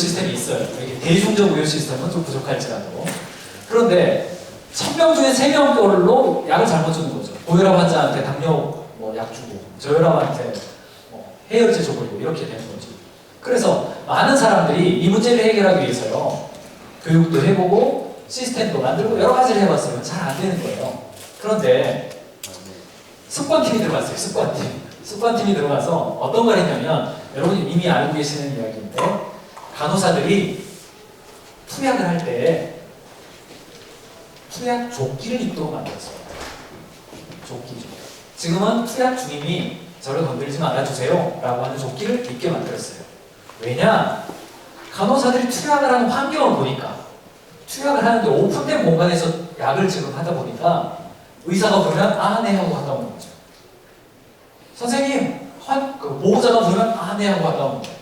시스템이 있어요. 이게 대중적 의료 시스템은 좀 부족할지라도. 그런데 1000명 중에 3명꼴로 약을 잘못 주는 거죠. 고혈압 환자한테 당뇨 약 주고, 저혈압한테 해열제 줘버리고 이렇게 되는 거죠. 그래서 많은 사람들이 이 문제를 해결하기 위해서요, 교육도 해보고 시스템도 만들고 여러 가지를 해봤어요. 잘 안 되는 거예요. 그런데 습관팀이 들어갔어요. 습관팀이 들어가서 어떤 걸 했냐면, 여러분이 이미 알고 계시는 이야기인데, 간호사들이 투약을 할 때 투약 조끼를 입도록 만들었어요. 조끼. 지금은 투약 중임이 저를 건드리지 말아주세요 라고 하는 조끼를 입게 만들었어요. 왜냐? 간호사들이 투약을 하는 환경을 보니까, 투약을 하는데 오픈된 공간에서 약을 지금 하다 보니까 의사가 부르면 아, 네 하고 갔다 오는 거죠. 선생님, 보호자가 부르면 아, 네 하고 갔다 오는 거예요.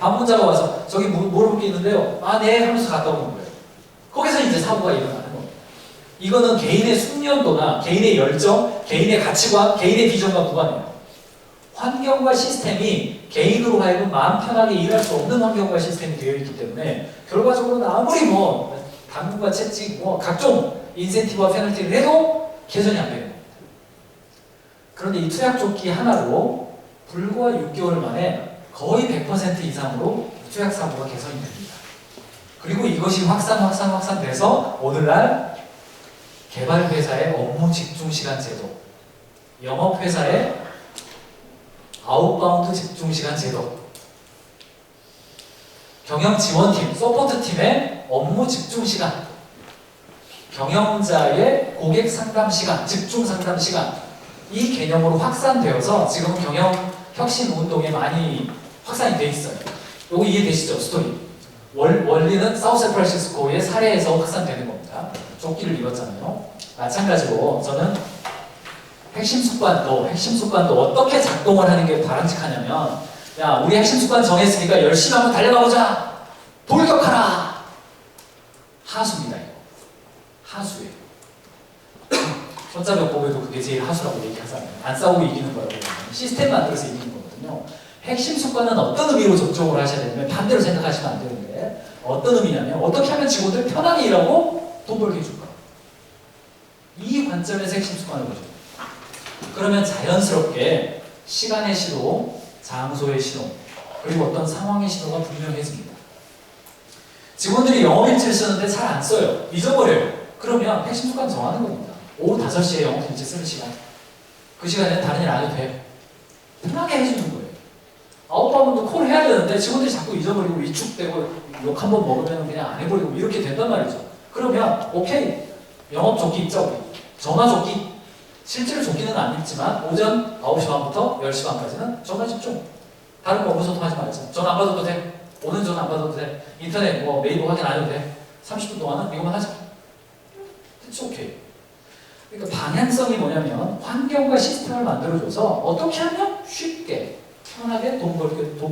방문자가 와서 저기 물어볼 게 있는데요, 아, 네 하면서 갔다 오는 거예요. 거기서 이제 사고가 일어나는 겁니다. 이거는 개인의 숙련도나 개인의 열정, 개인의 가치관, 개인의 비전과 무관해요. 환경과 시스템이 개인으로 하여금 마음 편하게 일할 수 없는 환경과 시스템이 되어 있기 때문에 결과적으로는 아무리 당근과 채찍, 각종 인센티브와 페널티를 해도 개선이 안 되는 겁니다. 그런데 이 투약조끼 하나로 불과 6개월 만에 거의 100% 이상으로 투약 사고가 개선이 됩니다. 그리고 이것이 확산돼서 오늘날 개발회사의 업무 집중시간 제도, 영업회사의 아웃바운드 집중시간 제도, 경영지원팀, 서포트팀의 업무 집중시간, 경영자의 고객 상담시간, 집중 상담시간, 이 개념으로 확산되어서 지금은 경영 혁신 운동에 많이 확산이 돼 있어요. 요거 이해되시죠? 스토리. 원리는 사우스프란시스코의 사례에서 확산되는 겁니다. 조끼를 입었잖아요. 마찬가지로 저는 핵심 습관도 어떻게 작동을 하는 게 바람직하냐면, 야, 우리 핵심 습관 정했으니까 열심히 한번 달려가보자! 돌격하라! 하수입니다, 이거. 하수예요. 손자병법에도 그게 제일 하수라고 얘기하잖아요. 안 싸우고 이기는 거라고. 시스템 만들어서 이기는 거거든요. 핵심 습관은 어떤 의미로 적용을 하셔야 되냐면, 반대로 생각하시면 안 되는데, 어떤 의미냐면, 어떻게 하면 직원들 편하게 일하고 돈 벌게 해줄까? 이 관점에서 핵심 습관을 보죠. 그러면 자연스럽게 시간의 신호, 장소의 신호, 그리고 어떤 상황의 신호가 분명해집니다. 직원들이 영업일지를 쓰는데 잘 안 써요. 잊어버려요. 그러면 핵심 습관 정하는 겁니다. 오후 5시에 영업일지 쓰는 시간. 그 시간에는 다른 일 안 해도 돼. 편하게 해주는 거예요. 아웃바운드 콜 해야 되는데 직원들이 자꾸 잊어버리고 위축되고 욕 한 번 먹으면 그냥 안 해버리고 이렇게 된단 말이죠. 그러면 오케이. 영업 조끼 입자 우리. 전화 조끼. 실제로 조끼는 안 입지만 오전 9시 반부터 10시 반까지는 전화 집중. 다른 거 업무 소통하지 말자. 전화 안 받아도 돼. 오는 전화 안 받아도 돼. 인터넷 네이버 확인 안 해도 돼. 30분 동안은 이것만 하자. It's okay. 그러니까 방향성이 뭐냐면 환경과 시스템을 만들어줘서 어떻게 하면 쉽게 편하게 돈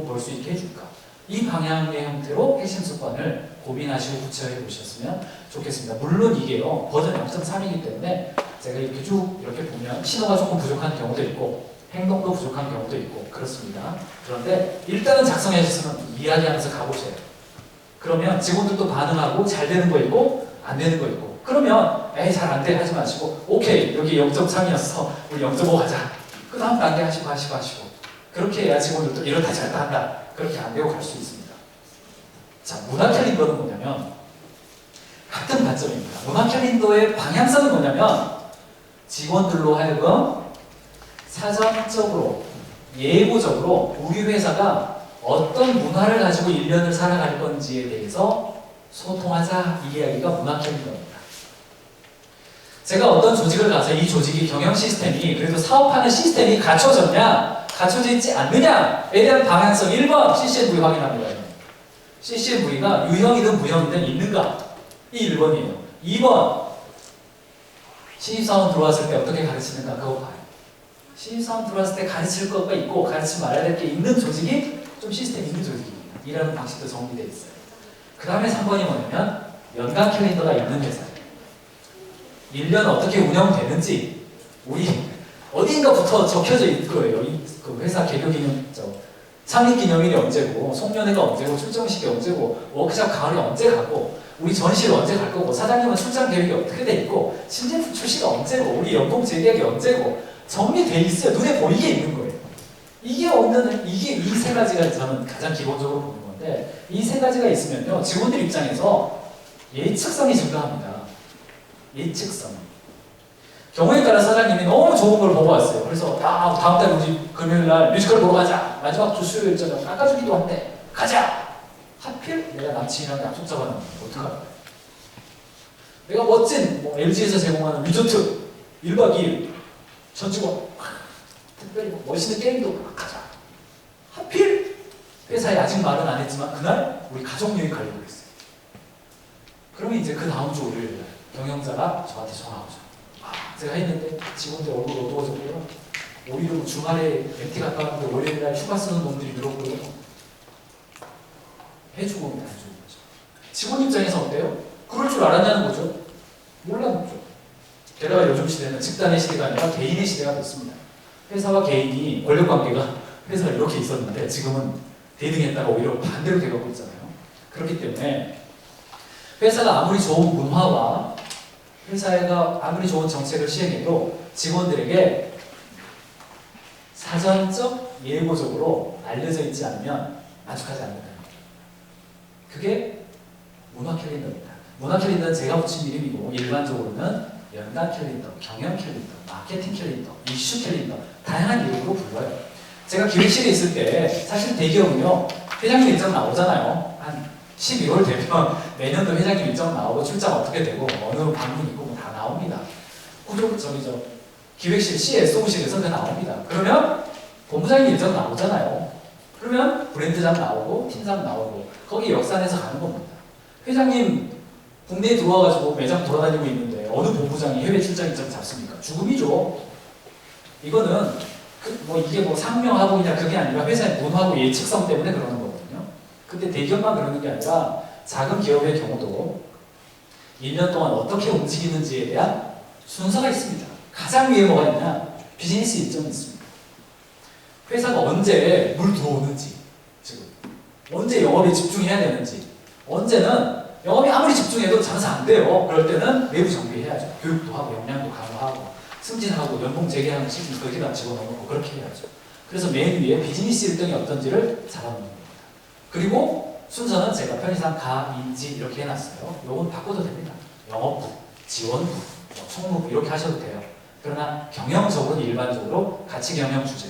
벌 수 있게 해줄까. 이 방향의 형태로 핵심 습관을 고민하시고 구체화해 보셨으면 좋겠습니다. 물론 이게요, 버전 0.3이기 때문에 제가 이렇게 쭉 이렇게 보면 신호가 조금 부족한 경우도 있고 행동도 부족한 경우도 있고 그렇습니다. 그런데 일단은 작성하셨으면 이야기하면서 가보세요. 그러면 직원들도 반응하고 잘 되는 거 있고 안 되는 거 있고, 그러면 에이 잘 안 돼 하지 마시고 오케이 여기 0.3이었어 우리 0.5 가자. 그 다음 단계 하시고 그렇게 해야 직원들도 이렇다 잘다 한다. 그렇게 안 되고 갈 수 있습니다. 자, 문화 캘린더는 뭐냐면 같은 관점입니다. 문화 캘린더의 방향성은 뭐냐면 직원들로 하여금 사전적으로 예고적으로 우리 회사가 어떤 문화를 가지고 1년을 살아갈 건지에 대해서 소통하자, 이 이야기가 문화 캘린더입니다. 제가 어떤 조직을 가서 이 조직이 경영 시스템이, 그래도 사업하는 시스템이 갖춰졌냐 갖춰져 있지 않느냐에 대한 방향성 1번 CCMV 확인합니다. CCMV가 유형이든 무형이든 있는가? 이 1번이에요. 2번 신입사원 들어왔을 때 어떻게 가르치는가? 그거 봐요. 신입사원 들어왔을 때 가르칠 것가 있고 가르치지 말아야 될 게 있는 조직이 좀 시스템 있는 조직입니다. 일하는 방식도 정리되어 있어요. 그 다음에 3번이 뭐냐면 연간 캘린더가 있는 회사예요. 1년 어떻게 운영되는지 우리 어딘가부터 적혀져 있을 거예요. 그 회사 개교 기념 창립기념일이 언제고, 송년회가 언제고, 출정식이 언제고, 워크숍 가을이 언제 가고, 우리 전시를 언제 갈 거고, 사장님은 출장 계획이 어떻게 돼 있고, 신제품 출시가 언제고, 우리 연봉 재계약이 언제고 정리돼 있어요. 눈에 보이게 있는 거예요. 이게 없는, 이게 이 세 가지가 저는 가장 기본적으로 보는 건데, 이 세 가지가 있으면요, 직원들 입장에서 예측성이 증가합니다. 예측성. 경우에 따라 사장님이 너무 좋은 걸 보고 왔어요. 그래서 다음 달 우리 금요일 날 뮤지컬 보러 가자. 마지막 주 수요일 저녁 깎아주기도 한대. 가자. 하필 내가 남친이랑 약속 잡아놨는데 어떡할까? 내가 멋진 LG에서 제공하는 리조트 1박 2일 전 직원 특별히 멋있는 게임도 가자. 하필 회사에 아직 말은 안 했지만 그날 우리 가족여행 가려고 했어요. 그러면 이제 그 다음 주 월요일 날 경영자가 저한테 전화 오죠. 제가 했는데 직원들 얼굴 어두워졌고요. 오히려 주말에 MT 갔다 왔는데 월요일날 휴가 쓰는 놈들이 늘었고요. 해주고 오면 안 해주는 거죠. 직원 입장에서 어때요? 그럴 줄 알았냐는 거죠. 몰랐죠. 게다가 요즘 시대는 집단의 시대가 아니라 개인의 시대가 됐습니다. 회사와 개인이 권력관계가 회사가 이렇게 있었는데 지금은 대등했다가 오히려 반대로 돼가고 있잖아요. 그렇기 때문에 회사가 아무리 좋은 문화와 회사가 아무리 좋은 정책을 시행해도 직원들에게 사전적 예고적으로 알려져 있지 않으면 만족하지 않는다. 그게 문화 캘린더입니다. 문화 캘린더는 제가 붙인 이름이고 일반적으로는 연간 캘린더, 경영 캘린더, 마케팅 캘린더, 이슈 캘린더 다양한 이름으로 불러요. 제가 기획실에 있을 때 사실 대기업은요 회장님 일정 나오잖아요. 한 12월 되면 매년도 회장님 일정 나오고 출장 어떻게 되고 어느 방문 있고 뭐 다 나옵니다. 기획실 CSO실에서 다 나옵니다. 그러면 본부장님 일정 나오잖아요. 그러면 브랜드장 나오고 팀장 나오고 거기 역산해서 가는 겁니다. 회장님 국내에 들어와가지고 매장 돌아다니고 있는데 어느 본부장이 해외 출장 일정 잡습니까? 죽음이죠. 이거는 이게 상명하복이냐 그게 아니라 회사의 문화하고 예측성 때문에 그러는 거거든요. 근데 대기업만 그러는 게 아니라 작은 기업의 경우도 1년 동안 어떻게 움직이는지에 대한 순서가 있습니다. 가장 위에 뭐가 있냐? 비즈니스 일정이 있습니다. 회사가 언제 물 들어오는지, 지금 언제 영업에 집중해야 되는지, 언제는 영업이 아무리 집중해도 장사 안 돼요. 그럴 때는 내부 정비해야죠. 교육도 하고 역량도 강화하고 승진하고 연봉 재개하는 시즌 거기다 집어넣고 그렇게 해야죠. 그래서 맨 위에 비즈니스 일정이 어떤지를 잡아놓는 겁니다. 그리고 순서는 제가 편의상 가, 인지 이렇게 해놨어요. 요건 바꿔도 됩니다. 영업부, 지원부, 총무부 이렇게 하셔도 돼요. 그러나 경영적으로 일반적으로 가치 경영 주제,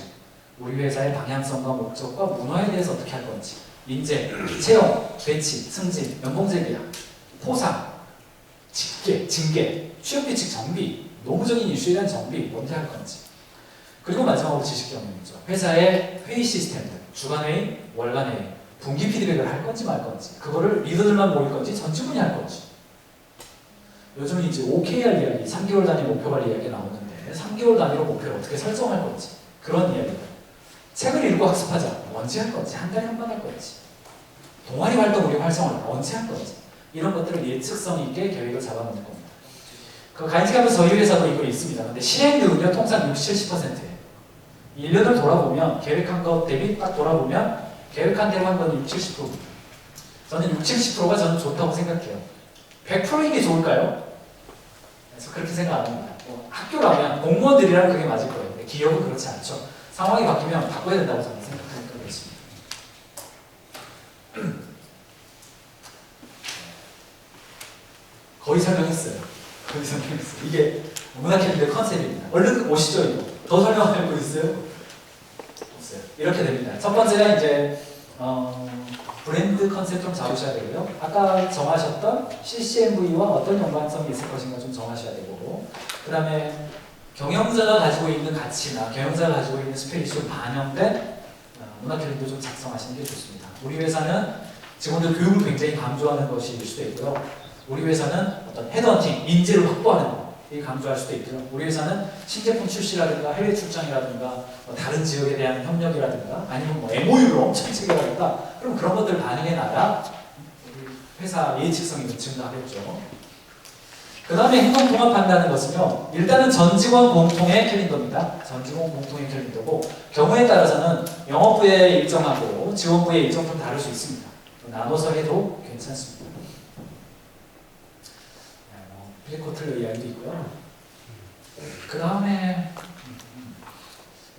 우리 회사의 방향성과 목적과 문화에 대해서 어떻게 할 건지, 인재, 채용, 배치, 승진, 연봉 재계약, 포상, 직계, 징계, 취업규칙 정비, 노무적인 이슈에 대한 정비 언제 할 건지. 그리고 마지막으로 지식 경영이죠. 회사의 회의 시스템들, 주간회의, 월간회의, 분기 피드백을 할 건지 말 건지, 그거를 리더들만 모일 건지 전 직원이 할 건지. 요즘 이제 OKR 이야기, 3개월 단위 목표 관리 이야기 나오는데 3개월 단위로 목표를 어떻게 설정할 건지 그런 이야기들. 책을 읽고 학습하자. 언제 할 건지, 한 달에 한 번 할 건지, 동아리 활동 우리 활성화를 언제 할 건지 이런 것들을 예측성 있게 계획을 잡아놓는 겁니다. 그 간직하면서 저희 회사도 이거 있습니다. 근데 실행률은요 통상 60, 70%예요. 1년을 돌아보면 계획한 것 대비 딱 돌아보면 계획한 대로 한 건 60, 70%입니다. 저는 60, 70%가 저는 좋다고 생각해요. 100%인 게 좋을까요? 그래서 그렇게 생각 안 합니다. 학교라면 공무원들이랑 그게 맞을 거예요. 근데 기업은 그렇지 않죠. 상황이 바뀌면 바꿔야 된다고 저는 생각하고 있습니다. 거의 설명했어요. 이게 문화 캘린더 컨셉입니다. 얼른 오시죠. 이거. 더 설명할 거 있어요? 없어요. 이렇게 됩니다. 첫 번째는 이제 브랜드 컨셉 좀 잡으셔야 되고요. 아까 정하셨던 CCMV와 어떤 연관성이 있을 것인가 좀 정하셔야 되고, 그 다음에 경영자가 가지고 있는 가치나 경영자가 가지고 있는 스피릿이 좀 반영된 문화 캘린더 좀 작성하시는 게 좋습니다. 우리 회사는 직원들 교육을 굉장히 강조하는 것일 수도 있고요. 우리 회사는 어떤 헤드헌팅, 인재를 확보하는 거 강조할 수도 있고요. 우리 회사는 신제품 출시라든가 해외 출장이라든가 다른 지역에 대한 협력이라든가 아니면 MOU를 엄청 체결하겠다. 그럼 그런 것들 반영해 놔야 우리 회사 예측성이 좀 증가하겠죠. 그 다음에 행동 통합한다는 것은요, 일단은 전 직원 공통의 캘린더입니다. 전 직원 공통의 캘린더고, 경우에 따라서는 영업부의 일정하고 지원부의 일정 좀 다를 수 있습니다. 나눠서 해도 괜찮습니다. 플리코틀러 이야기도 있고요. 그 다음에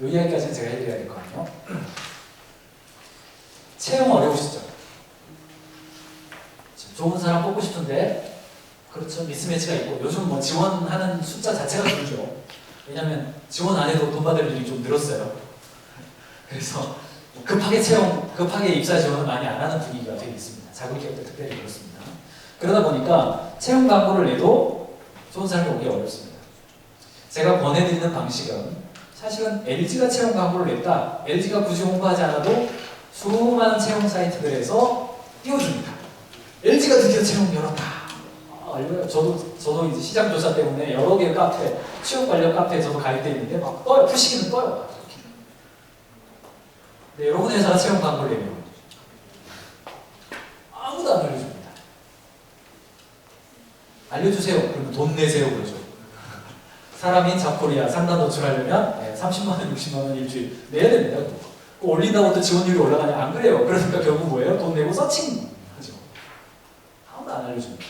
이 이야기까지는 제가 해드려야 될 거 아니에요. 채용 어려우시죠? 좋은 사람 뽑고 싶은데, 그렇죠, 미스매치가 있고, 요즘 뭐 지원하는 숫자 자체가 줄죠. 왜냐하면 지원 안 해도 돈 받을 일이 좀 늘었어요. 그래서 급하게 입사 지원을 많이 안 하는 분위기가 되게 있습니다. 작은 기업들 특별히 그렇습니다. 그러다 보니까 채용 광고를 내도 좋은 사람이 오기 어렵습니다. 제가 권해드리는 방식은 사실은 LG가 채용 광고를 냈다. LG가 굳이 홍보하지 않아도 수많은 채용 사이트들에서 띄워줍니다. LG가 드디어 채용 열었다. 알고요. 저도 이제 시장 조사 때문에 여러 개의 카페, 취업 관련 카페에 저도 가입돼 있는데 막 떠요. 푸시기는 떠요. 네, 여러분 회사가 채용 광고를 내면 아무도 안 알려줍니다. 알려주세요. 그러면 돈 내세요. 그러죠. 사람인 잡코리아 상단 노출하려면 30만원, 60만원 일주일 내야 됩니다. 올린다고 또 지원율이 올라가냐? 안 그래요. 그러니까 결국 뭐예요? 돈 내고 서칭 하죠. 아무도 안 알려줍니다.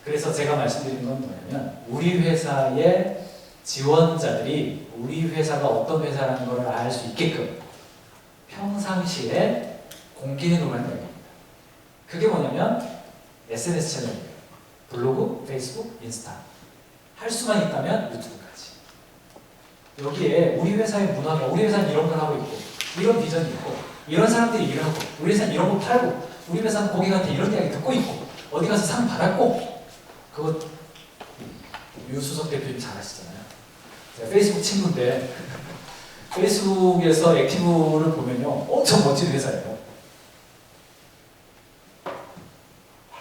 그래서 제가 말씀드린 건 뭐냐면, 우리 회사의 지원자들이 우리 회사가 어떤 회사라는 걸 알 수 있게끔 평상시에 공개해놓으라는 이야기입니다. 그게 뭐냐면 SNS 채널이에요. 블로그, 페이스북, 인스타. 할 수만 있다면 유튜브까지. 여기에 우리 회사의 문화가, 우리 회사는 이런 걸 하고 있고, 이런 비전이 있고, 이런 사람들이 일을 하고, 우리 회사는 이런 거 팔고, 우리 회사는 고객한테 이런 이야기 듣고 있고, 어디 가서 상 받았고. 그거 유수석 대표님 잘 아시잖아요. 제가 페이스북 친구인데 페이스북에서 액티브를 보면요, 엄청 멋진 회사예요.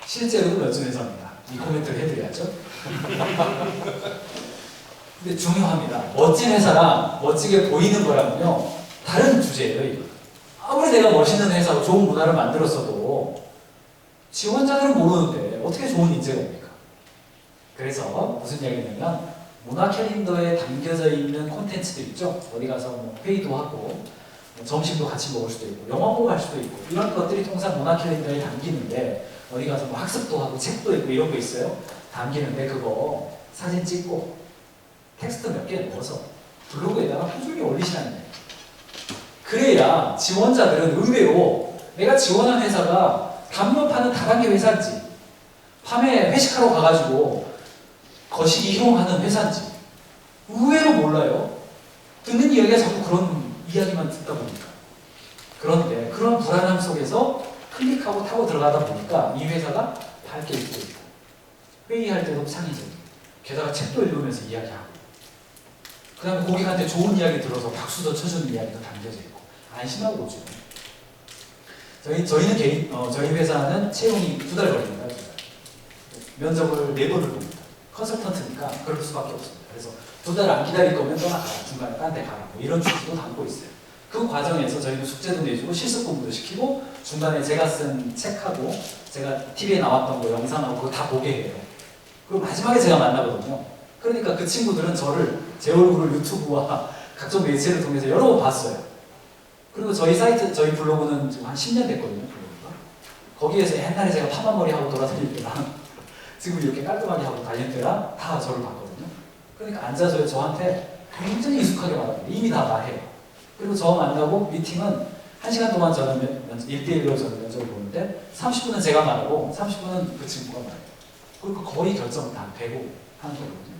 실제로도 멋진 회사입니다. 이 코멘트를 해드려야죠. 근데 중요합니다. 멋진 회사랑 멋지게 보이는 거랑은요, 다른 주제예요. 이거. 아무리 내가 멋있는 회사고 좋은 문화를 만들었어도 지원자들은 모르는데 어떻게 좋은 인재가 옵니까? 그래서 무슨 이야기냐면, 문화 캘린더에 담겨져 있는 콘텐츠들 있죠. 어디 가서 뭐 회의도 하고, 뭐 점심도 같이 먹을 수도 있고, 영화 보고 갈 수도 있고, 이런 것들이 통상 문화 캘린더에 담기는데, 어디 가서 뭐 학습도 하고 책도 있고 이런 거 있어요. 담기는데 그거 사진 찍고 텍스트 몇 개 넣어서 블로그에다가 꾸준히 올리시라는 거예요. 그래야 지원자들은 의외로 내가 지원한 회사가 담요 파는 다단계 회사인지, 밤에 회식하러 가가지고 거식 이용하는 회사인지 의외로 몰라요. 듣는 이야기가 자꾸 그런 이야기만 듣다 보니까. 그런데 그런 불안함 속에서 클릭하고 타고 들어가다 보니까 이 회사가 밝게 있고 있다. 회의할 때도 창의적이고, 게다가 책도 읽으면서 이야기하고, 그 다음에 고객한테 좋은 이야기 들어서 박수도 쳐주는 이야기가 담겨져 있고, 안심하고 오죠. 저희 회사는 채용이 2달 걸립니다. 2달. 면접을 4번을 봅니다. 컨설턴트니까 그럴 수밖에 없습니다. 그래서 2달 안 기다릴 거면 떠나가라, 중간에 딴 데 가라, 뭐 이런 주기도 담고 있어요. 그 과정에서 저희는 숙제도 내주고 실습 공부도 시키고, 중간에 제가 쓴 책하고 제가 TV에 나왔던 거 영상하고 그거 다 보게 해요. 그리고 마지막에 제가 만나거든요. 그러니까 그 친구들은 제 얼굴을 유튜브와 각종 매체를 통해서 여러 번 봤어요. 그리고 저희 블로그는 지금 한 10년 됐거든요. 블로그가. 거기에서 옛날에 제가 파마머리 하고 돌아다닐 때랑 지금 이렇게 깔끔하게 하고 다닐 때랑 다 저를 봤거든요. 그러니까 앉아서 저한테 굉장히 익숙하게 말합니다. 이미 다 말해요. 그리고 저 만나고 미팅은 1시간 동안 저는 1대1로 저는 면접을 보는데 30분은 제가 말하고 30분은 그 친구가 말해요. 그리고 거의 결정은 다 되고 하는 거거든요.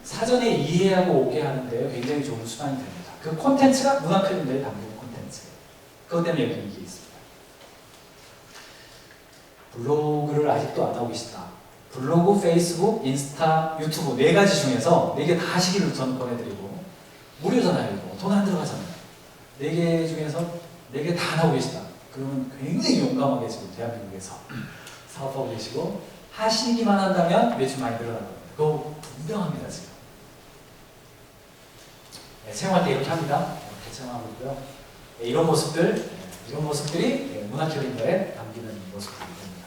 사전에 이해하고 오게 하는데 굉장히 좋은 수단이 됩니다. 그 콘텐츠가 문화 캘린더에 담긴 콘텐츠. 그것 때문에 여기 이게 있습니다. 블로그를 아직도 안 하고 계시다. 블로그, 페이스북, 인스타, 유튜브 4가지 중에서 4개 다 하시기를 저는 권해드리고, 무료잖아요. 이거. 돈 안 들어가잖아요. 4개 중에서 4개 다 하고 계시다. 그러면 굉장히 용감하게 지금 대한민국에서 사업하고 계시고, 하시기만 한다면 매출 많이 늘어날 겁니다. 그거 분명합니다. 지금. 네, 채용할 때 이렇게 합니다. 이렇게 채용하고 있고요. 네, 이런 모습들이 문화 캘린더에 담기는 모습들이 됩니다.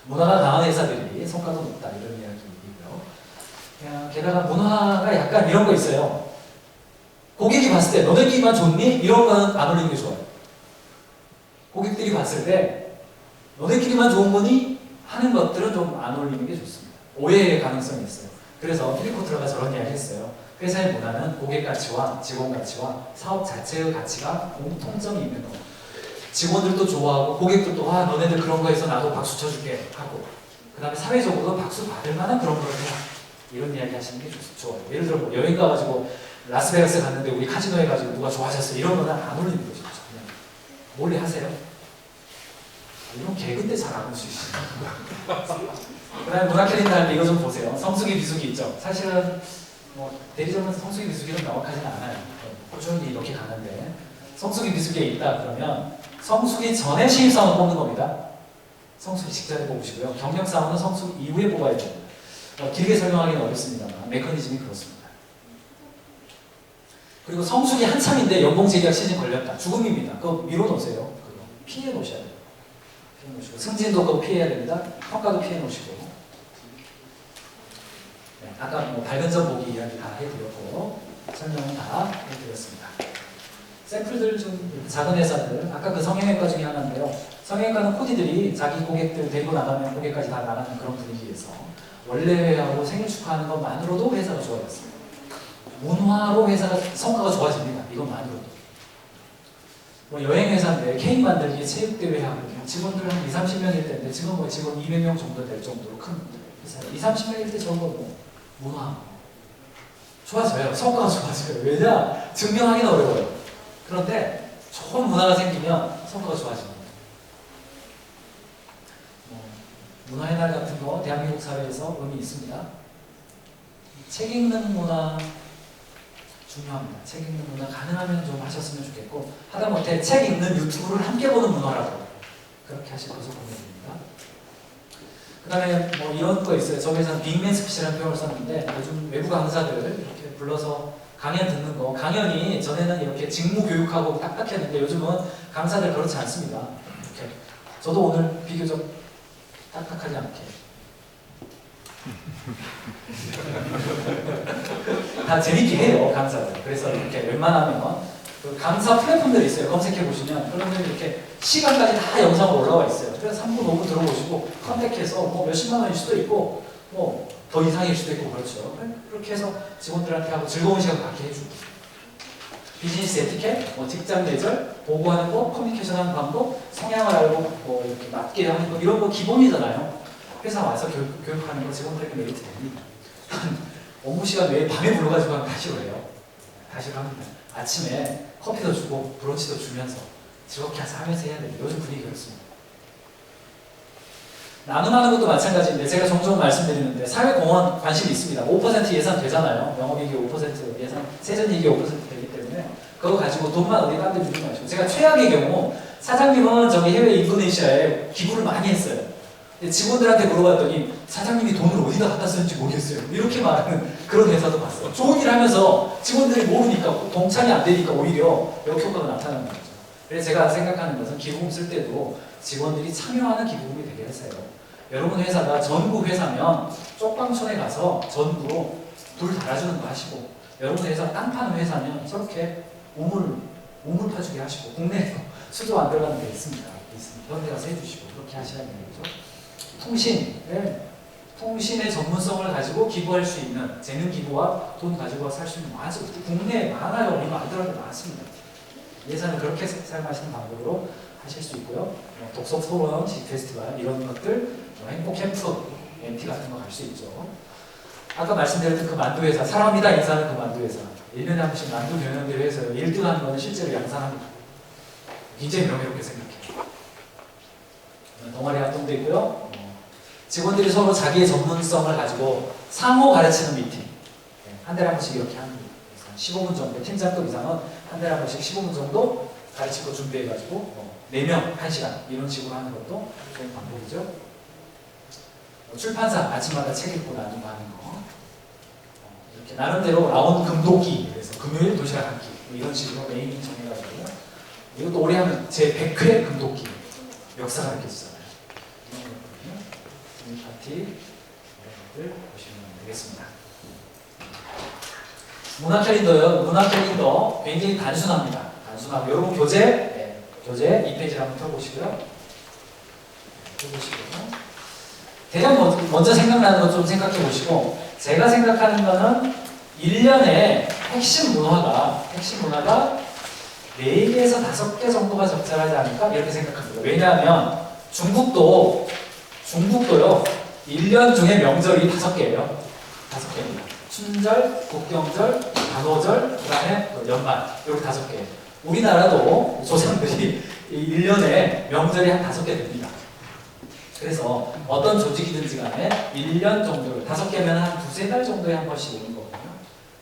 문화가 강한 회사들이 성과도 높다 이런 이야기이고요. 게다가 문화가 약간 이런 거 있어요. 고객이 봤을 때 너네끼리만 좋니? 이런 거는 안 올리는 게 좋아요. 고객들이 봤을 때 너네끼리만 좋은 거니? 하는 것들은 좀 안 올리는 게 좋습니다. 오해의 가능성이 있어요. 그래서 필리포트라가 저런 이야기 했어요. 회사의 문화는 고객 가치와 직원 가치와 사업 자체의 가치가 공통점이 있는 거. 직원들도 좋아하고 고객들도 너네들 그런 거에서 나도 박수 쳐줄게 하고, 그 다음에 사회적으로 박수 받을 만한 그런 걸 해라. 이런 이야기 하시는 게 좋아요. 예를 들어 뭐 여행 가가지고 라스베가스 갔는데 우리 카지노 해가지고 누가 좋아하셨어요. 이런 거는 안 올리는 거죠. 그냥 몰래 하세요. 이런 개그인데 잘 안 올 수 있어요. 그 다음에 문화 캘린더 할 때 이거 좀 보세요. 성수기 비수기 있죠. 사실은 뭐 대리점은 성수기 비수기는 명확하지는 않아요. 꾸준히 이렇게 가는데 성수기 비수기에 있다 그러면 성수기 전에 신입사원 뽑는 겁니다. 성수기 직전에 뽑으시고요. 경력사원은 성수기 이후에 뽑아야 돼요. 길게 설명하기는 어렵습니다만 메커니즘이 그렇습니다. 그리고 성수기 한참인데 연봉 재계약 시즌 걸렸다. 죽음입니다. 그거 미뤄놓으세요. 그거 피해 놓으셔야 돼요. 피해 놓으시고 승진도 그거 피해야 됩니다. 평가도 피해 놓으시고. 네, 아까 뭐 밝은 점 보기 이야기 다 해드렸고 설명은 다 해드렸습니다. 샘플들 좀 작은 회사들, 아까 그 성형외과 중에 하나인데요. 성형외과는 코디들이 자기 고객들 데리고 나가면 고객까지 다 나가는 그런 분위기에서 원래 회하고 생일 축하하는 것만으로도 회사가 좋아졌습니다. 문화로 회사가 성과가 좋아집니다. 이것만으로도. 뭐 여행회사인데 케이크 만들기 체육대회 하고 직원들 한 20-30명일 때인데 지금 뭐 직원 200명 정도 될 정도로 큰 회사예요. 20-30명일 때 저런 거 뭐 문화 좋아져요. 성과가 좋아져요. 왜냐? 증명하기는 어려워요. 그런데 좋은 문화가 생기면 성과가 좋아집니다. 문화의 날 같은 거 대한민국 사회에서 의미 있습니다. 책 읽는 문화 중요합니다. 책 읽는 문화 가능하면 좀 하셨으면 좋겠고 하다못해 책 읽는 유튜브를 함께 보는 문화라도 그렇게 하실 것을 권해드립니다. 그 다음에 뭐 이런 거 있어요. 저 회사는 빅맨 스피치라는 표현을 썼는데 요즘 외부 강사들 이렇게 불러서 강연 듣는 거, 강연이 전에는 이렇게 직무 교육하고 딱딱했는데 요즘은 강사들 그렇지 않습니다. 이렇게 저도 오늘 비교적 딱딱하지 않게 다 재밌게 해요 강사들. 그래서 이렇게 웬만하면 그 강사 플랫폼들이 있어요. 검색해 보시면 그러면 이렇게 시간까지 다 영상으로 올라와 있어요. 그래서 3분 5분 들어보시고 컨택해서 뭐 몇십만 원일 수도 있고 뭐 더 이상일 수도 있고 그렇죠. 그렇게 해서 직원들한테 하고 즐거운 시간 갖게 해주고 비즈니스 에티켓, 뭐 직장 예절, 보고하는 거, 커뮤니케이션하는 방법, 성향을 알고 뭐 이렇게 맞게 하는 거 이런 거 기본이잖아요. 회사 와서 교육하는 거 직원들에게 메리트 됩니다. 업무 시간 외에 밤에 불러가지고 하면 다시 오래요. 다시 합니다. 아침에 커피도 주고 브런치도 주면서 즐겁게 하면서 해야 돼요. 요즘 분위기 그렇습니다. 나눔하는 것도 마찬가지인데 제가 종종 말씀드리는데 사회공헌 관심이 있습니다. 5% 예산 되잖아요. 영업이익이 5% 예산, 세전이익이 5% 되기 때문에 그거 가지고 돈만 어디 딴 데 주지 마시고 제가 최악의 경우 사장님은 저기 해외 인도네시아에 기부를 많이 했어요. 근데 직원들한테 물어봤더니 사장님이 돈을 어디다 갖다 쓰는지 모르겠어요. 이렇게 말하는 그런 회사도 봤어요. 좋은 일 하면서 직원들이 모르니까 동참이 안 되니까 오히려 역효과가 나타나는 거죠. 그래서 제가 생각하는 것은 기부금 쓸 때도 직원들이 참여하는 기부금이 되게 했어요. 여러분 회사가 전구 회사면 쪽방촌에 가서 전구로 불 달아주는 거 하시고 여러분 회사가 땅 파는 회사면 저렇게 우물 파주게 하시고 국내에서 수조 안 들어가는 데 있습니다. 그런 데 가서 해주시고 그렇게 하시라는 얘기죠. 통신의 전문성을 가지고 기부할 수 있는 재능 기부와 돈 가지고 살 수 있는 아주 국내에 많아요. 얼마 안 들어가는 데 많습니다. 예산을 그렇게 사용하시는 방법으로 하실 수 있고요. 독서 토론, 페스티벌 이런 것들, 행복 캠프, MT 같은 거 갈 수 있죠. 아까 말씀드렸던 그 만두 회사, 사랑합니다 인사하는 그 만두 회사 1년에 한 번씩 만두 경연대회 해서 1등 하는 거는 실제로 양산합니다. 굉장히 명예롭게 생각해요. 동아리 활동도 있고요. 직원들이 서로 자기의 전문성을 가지고 상호 가르치는 미팅 한 달에 한 번씩 이렇게 합니다. 15분 정도, 팀장급 이상은 한 달에 한 번씩 15분 정도 가르칠 거 준비해가지고 4명 1시간 이런 식으로 하는 것도 좋은 방법이죠. 출판사 아침마다 책 읽고 나누고 하는 거 이렇게 나름대로 라운 금도끼 그래서 금요일 도시락 한 끼 이런 식으로 메인 정해가지고 이것도 올해 하면 제 100회 금도끼 역사가 이렇게 있잖아요. 파티 이런 것들 보시면 되겠습니다. 문화 캘린더요. 문화 캘린더 굉장히 단순합니다. 단순하고 여러분 교재, 네, 교재 2페이지를 한번 펴보시고요. 펴보시고요. 대략 먼저 생각나는 것 좀 생각해 보시고, 제가 생각하는 거는 1년에 핵심 문화가 4개에서 5개 정도가 적절하지 않을까 이렇게 생각합니다. 왜냐하면 중국도요 1년 중에 명절이 5개예요. 5개입니다. 춘절, 국경절, 간호절, 그 다음에 연말 이렇게 5개. 우리나라도 조상들이 1년에 명절이 한 5개 됩니다. 그래서 어떤 조직이든지 간에 1년 정도를 5개면 한 2-3달 정도에 한 번씩 오는 거거든요.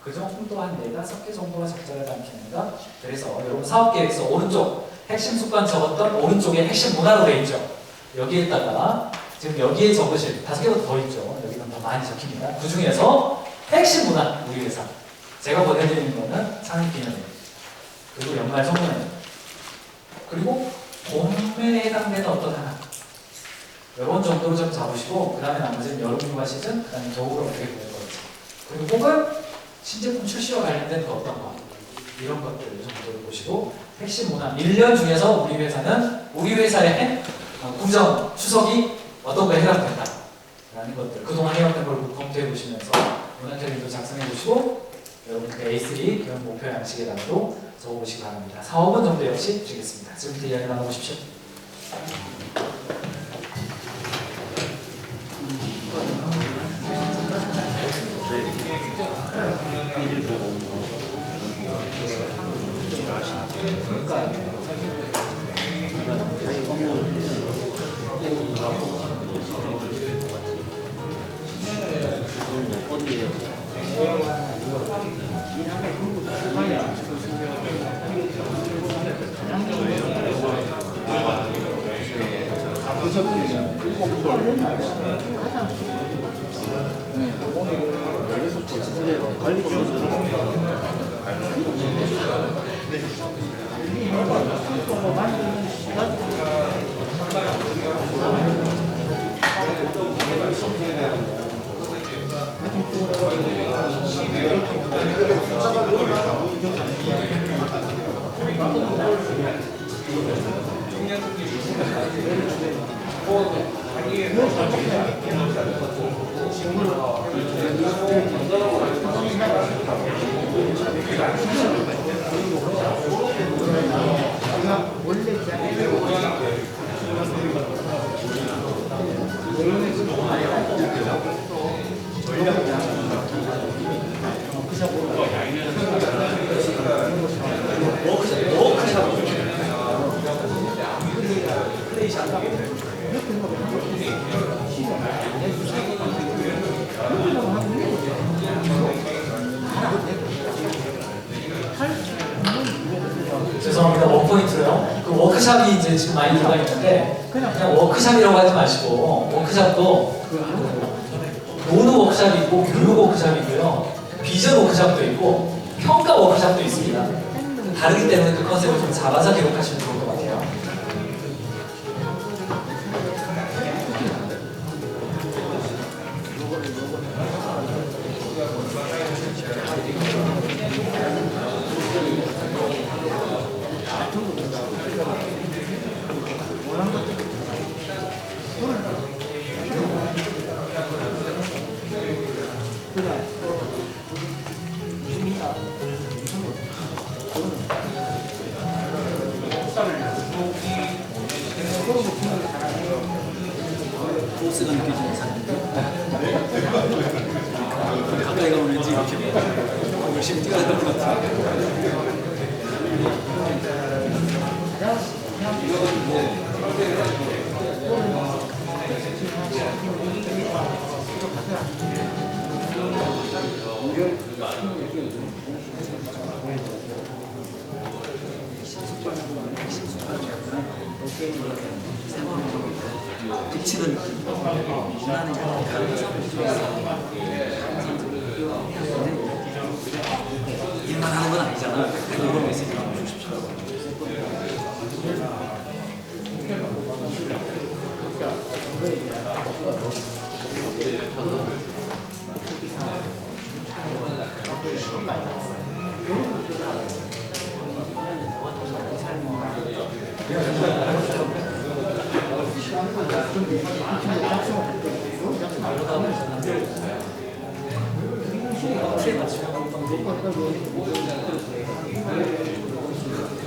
그 정도 한 4-5개 정도가 적절하지 않겠습니까? 그래서 여러분 사업계획서 오른쪽 핵심 습관 적었던 오른쪽에 핵심 문화로 되어 있죠. 여기에다가 지금 여기에 적으실 5개보다 더 있죠. 여기는 더 많이 적힙니다. 그 중에서 핵심 문화 우리 회사 제가 보내드리는 거는 창립기념일 그리고 연말 선문회 그리고 봄에 해당되는 어떤 하나 이런 정도로 좀 잡으시고 그 다음에 나머지는 여름휴가 시즌 그 다음에 겨울을 어떻게 보낼 건지 그리고 혹은 신제품 출시와 관련된 그 어떤 거 이런 것들 정도를 보시고 핵심 문화 1년 중에서 우리 회사는 우리 회사의 구정 추석이 어떤 거에 해당된다 라는 것들 그동안 해왔던 걸 검토해 보시면서 문화 캘린더 작성해 보시고 여러분들 A3 그런 목표 양식에다가도 적어보시기 바랍니다. 4-5분 정도 역시 주겠습니다. 지금부터 이야기 나눠보십시오. 죄송합니다. 원포인트로요. 그 워크샵이 이제 지금 많이 들어가 있는데 그냥 워크샵이라고 하지 마시고 워크샵도 노는 워크샵이 있고 교육 워크샵이 있고요. 비전 워크샵도 있고 평가 워크샵도 있습니다. 다르기 때문에 그 컨셉을 좀 잡아서 기록하시면 좋을 것 같아요. 포스가 느껴지는 사람인데 가까이 가면 왠지 이렇게 열심히 뛰어야 될 것 같아요. 붙이는 문화는 약간 가능성 일만 하는 건 아니잖아. 이런 메시지 나눠주고 싶죠.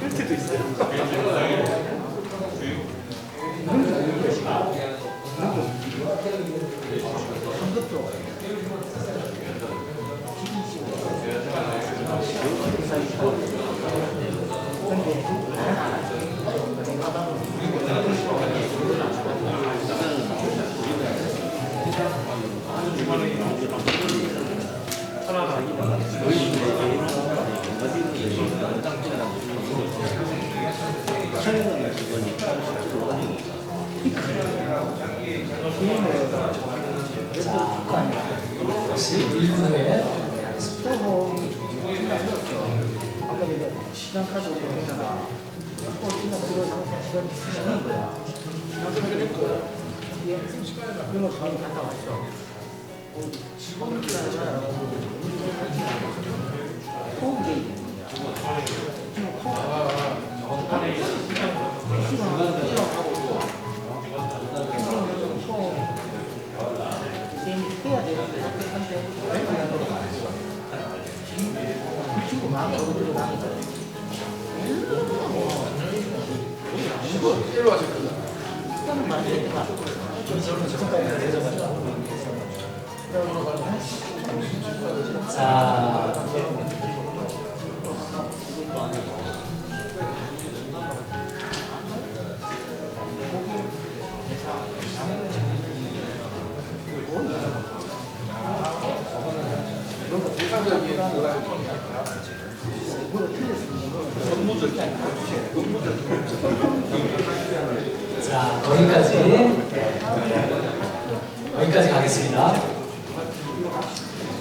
필트도 있어요. 역시 1분 후에 하겠습니다. 아까 내가 시간 가지고 그러잖아. 시간 들어서 시간 쓰는 거야. 시간 가지고 그런 거 저희 갔다 왔어. 호흡이 있는 거야. 지금 해야 되는데 그 친구 마음에 어디로 나니까 일로 와셨구나. 시간은 많이 되니까 자, 자, 여기까지 가겠습니다.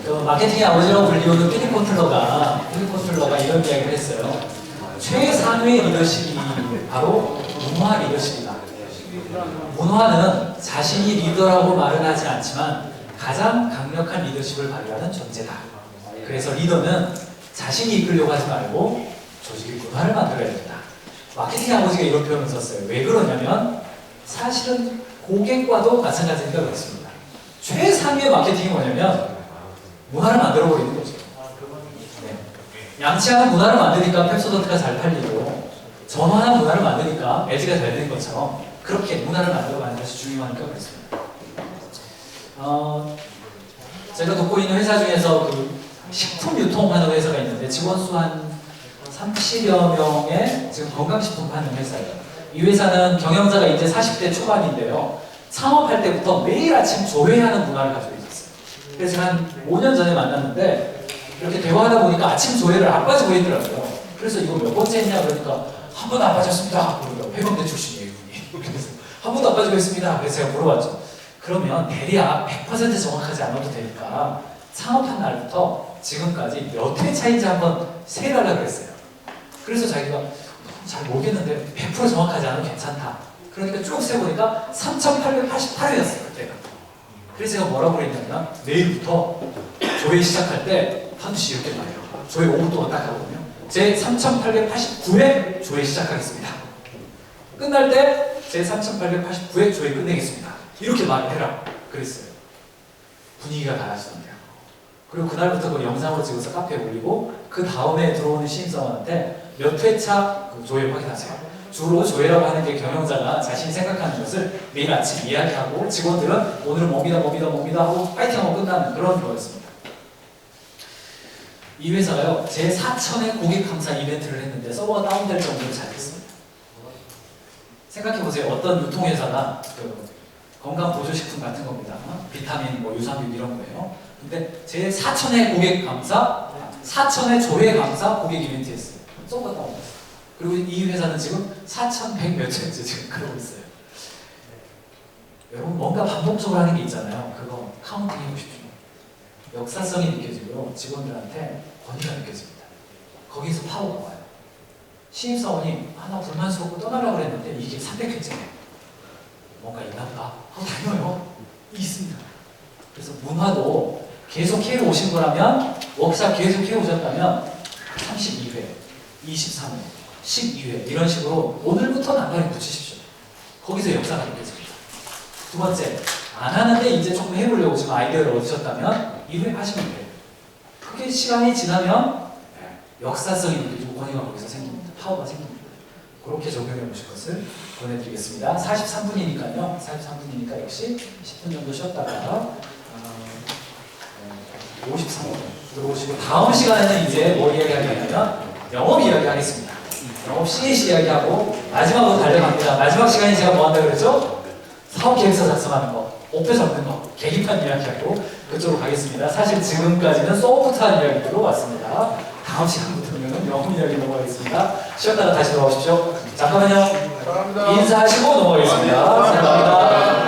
그 마케팅의 아버지라고 불리우는 피디 코틀러가 이런 이야기를 했어요. 최상위의 리더십이 바로 문화 리더십이다. 문화는 자신이 리더라고 말은 하지 않지만 가장 강력한 리더십을 발휘하는 존재다. 그래서 리더는 자신이 이끌려고 하지 말고 조직의 문화를 만들어야 된다. 마케팅 아버지가 이런 표현을 썼어요. 왜 그러냐면 사실은 고객과도 마찬가지니까 그렇습니다. 최상위의 마케팅이 뭐냐면 문화를 만들어버리는 거죠. 네. 양치하는 문화를 만드니까 펩소던트가 잘 팔리고 전환한 문화를 만드니까 LG가 잘 되는 것처럼 그렇게 문화를 만들어가는 것이 중요하니까 그렇습니다. 제가 돕고 있는 회사 중에서 그 식품 유통하는 회사가 있는데 직원 수 한 30여 명의 지금 건강식품 파는 회사예요. 이 회사는 경영자가 이제 40대 초반인데요. 창업할 때부터 매일 아침 조회하는 문화를 가지고 있었어요. 그래서 한 5년 전에 만났는데 이렇게 대화하다 보니까 아침 조회를 안 빠지고 있더라고요. 그래서 이거 몇 번째 했냐 그러니까 한 번도 안 빠졌습니다. 그러고요. 해병대 출신이에요, 이분이. 그래서 한 번도 안 빠지고 있습니다. 그래서 제가 물어봤죠. 그러면 대략 100% 정확하지 않아도 되니까 창업한 날부터 지금까지 몇 회 차인지 한번 세달라 그랬어요. 그래서 자기가 잘 모르겠는데 100% 정확하지 않아도 괜찮다. 그러니까 쭉 세보니까 3,888회였어요, 그때가. 그래서 제가 뭐라고 그랬냐면 내일부터 조회 시작할 때 한두씩 이렇게 말해요. 조회 5분 동안 딱 하거든요. 제 3,889회 조회 시작하겠습니다. 끝날 때 제 3,889회 조회 끝내겠습니다. 이렇게 말해라 그랬어요. 분위기가 달라지던데요. 그리고 그날부터 그 영상으로 찍어서 카페에 올리고 그 다음에 들어오는 신입사원한테 몇 회차 그 조회 확인하세요. 주로 조회라고 하는 게 경영자가 자신이 생각하는 것을 매일 아침 이야기하고 직원들은 오늘은 뭡니다 하고 파이팅하고 끝나는 그런 거였습니다. 이 회사가요 제 4천의 고객 감사 이벤트를 했는데 서버가 다운될 정도로 잘했습니다. 생각해보세요. 어떤 유통회사나 그 건강보조식품 같은 겁니다. 비타민, 뭐 유산균 이런 거예요. 근데 제 4천의 고객 감사, 4천의 조회 감사 고객 이벤트 했어요. 서버가 다운됐어요. 그리고 이 회사는 지금 4,100 몇 회째 지금 그러고 있어요. 여러분 뭔가 반복적으로 하는 게 있잖아요. 그거 카운팅 해보십시오. 역사성이 느껴지고요. 직원들한테 권위가 느껴집니다. 거기서 파워가 와요. 신입사원이 하나 불만스럽고 떠나려고 그랬는데 이게 300회째예요. 뭔가 있나 보다 하고 다녀요. 있습니다. 그래서 문화도 계속 해 오신 거라면, 워크샵 계속 해 오셨다면 32회, 23회, 12회 이런 식으로 오늘부터 나발이 붙이십시오. 거기서 역사가 느껴집니다. 두 번째, 안 하는데 이제 조금 해보려고 지금 아이디어를 얻으셨다면 1회 하시면 돼요. 그게 시간이 지나면 역사성이 느껴지고 권위가 거기서 생깁니다. 파워가 생깁니다. 그렇게 적용해 보실 것을 권해드리겠습니다. 43분이니까요. 43분이니까 역시 10분 정도 쉬었다가 53분 들어오시고, 다음 시간에는 이제 뭘 이야기하냐면 영업 이야기 하겠습니다. 영업 CAC 이야기하고 마지막으로 달려갑니다. 마지막 시간에 제가 뭐 한다고 그랬죠? 사업 계획서 작성하는 거, 목표 잡는 거, 계기판 이야기하고 그쪽으로 가겠습니다. 사실 지금까지는 소프트한 이야기로 왔습니다. 다음 시간부터는 영업 이야기 넘어가겠습니다. 쉬었다가 다시 돌아오십시오. 잠깐만요. 인사하시고 넘어가겠습니다. 감사합니다.